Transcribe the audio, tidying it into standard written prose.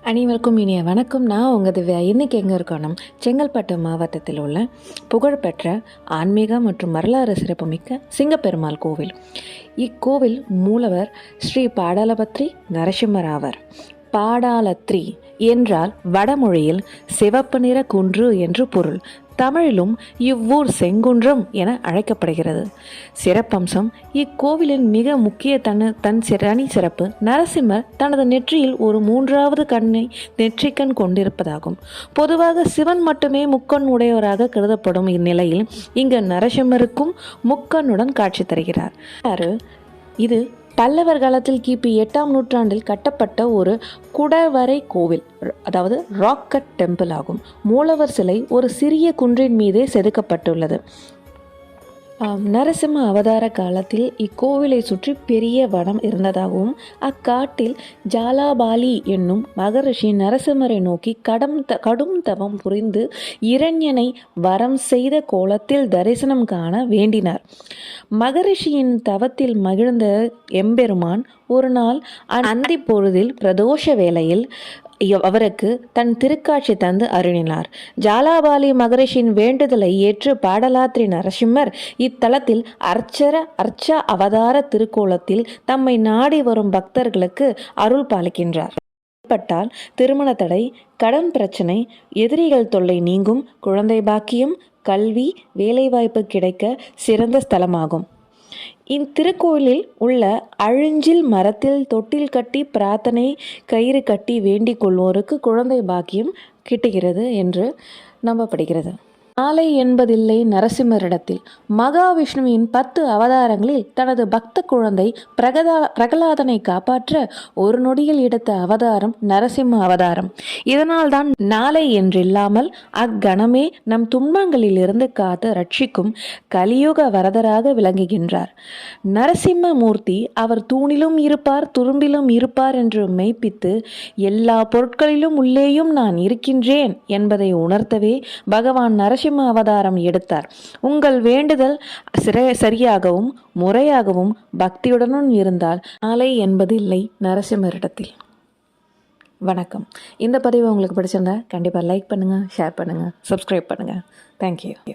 அனைவருக்கும் இனிய வணக்கம். நான் உங்கள் திவ்யா. இன்றைக்கி எங்கே இருக்கணும்? செங்கல்பட்டு மாவட்டத்தில் உள்ள புகழ்பெற்ற ஆன்மீக மற்றும் வரலாறு சிறப்புமிக்க சிங்கப்பெருமாள் கோவில். இக்கோவில் மூலவர் ஸ்ரீ பாடாலபத்ரி நரசிம்மர் ஆவர். பாடாலத்ரி என்றால் வடமொழியில் சிவப்பு நிற குன்று என்று பொருள். தமிழிலும் இவ்வூர் செங்குன்றம் என அழைக்கப்படுகிறது. சிறப்பம்சம்: இக்கோவிலின் மிக முக்கிய தனி சிறப்பு நரசிம்மர் தனது நெற்றியில் ஒரு மூன்றாவது கண்ணை நெற்றிக்கண் கொண்டிருப்பதாகும். பொதுவாக சிவன் மட்டுமே முக்கண் உடையவராக கருதப்படும் இந்நிலையில் இங்கு நரசிம்மருக்கும் முக்கண்ணுடன் காட்சி தருகிறார். இது பல்லவர் காலத்தில் கிபி 8ஆம் நூற்றாண்டில் கட்டப்பட்ட ஒரு குடவரை கோவில், அதாவது ராக்கட் டெம்பிள் ஆகும். மூலவர் சிலை ஒரு சிறிய குன்றின் மீதே செதுக்கப்பட்டுள்ளது. நரசிம்ம அவதார காலத்தில் இக்கோவிலை சுற்றி பெரிய வனம் இருந்ததாகவும் அக்காட்டில் ஜாலாபாலி என்னும் மகரிஷி நரசிம்மரை நோக்கி கடும் தவம் புரிந்து இரண்யனை வரம் செய்த கோலத்தில் தரிசனம் காண வேண்டினார். மகரிஷியின் தவத்தில் மகிழ்ந்த எம்பெருமான் ஒரு நாள் அந்தி பொழுதில் பிரதோஷ வேளையில் அவருக்கு தன் திருக்காட்சி தந்து அருளினார். ஜாலாபாலி மகரிஷியின் வேண்டுதலை ஏற்று பாடலாத்ரி நரசிம்மர் இத்தலத்தில் அர்ச்ச அவதார திருக்கோலத்தில் தம்மை நாடி வரும் பக்தர்களுக்கு அருள் பாலிக்கின்றார். ஏற்பட்டால் திருமண தடை, கடன் பிரச்சனை, எதிரிகள் தொல்லை நீங்கும், குழந்தை பாக்கியம், கல்வி, வேலைவாய்ப்பு கிடைக்க சிறந்த ஸ்தலமாகும். இத்திருக்கோயிலில் உள்ள அழிஞ்சில் மரத்தில் தொட்டில் கட்டி பிரார்த்தனை கயிறு கட்டி வேண்டிக் கொள்வோருக்கு குழந்தை பாக்கியம் கிட்டுகிறது என்று நம்பப்படுகிறது. நாளை என்பதில்லை நரசிம்மரிடத்தில். மகாவிஷ்ணுவின் 10 அவதாரங்களில் தனது பக்த குழந்தை பிரகலாதனை காப்பாற்ற ஒரு நொடியில் எடுத்த அவதாரம் நரசிம்ம அவதாரம். இதனால்தான் நாளை என்றில்லாமல் அக்கணமே நம் துன்பங்களில் இருந்து காத்து ரட்சிக்கும் கலியுக வரதராக விளங்குகின்றார். நரசிம்ம மூர்த்தி அவர் தூணிலும் இருப்பார், துரும்பிலும் இருப்பார் என்று மெய்ப்பித்து எல்லா பொருட்களிலும் உள்ளேயும் நான் இருக்கின்றேன் என்பதை உணர்த்தவே பகவான் நரசிம்ம அவதாரம் எடுத்தார். உங்கள் வேண்டுதல் சரியாகவும் முறையாகவும் பக்தியுடனும் இருந்தால் நாளை என்பதில்லை நரசிம்மரிடத்தில். வணக்கம். இந்த பதிவு உங்களுக்கு பிடிச்சிருந்தா கண்டிப்பாக லைக் பண்ணுங்கள், ஷேர் பண்ணுங்கள், சப்ஸ்கிரைப் பண்ணுங்கள். தேங்க்யூ.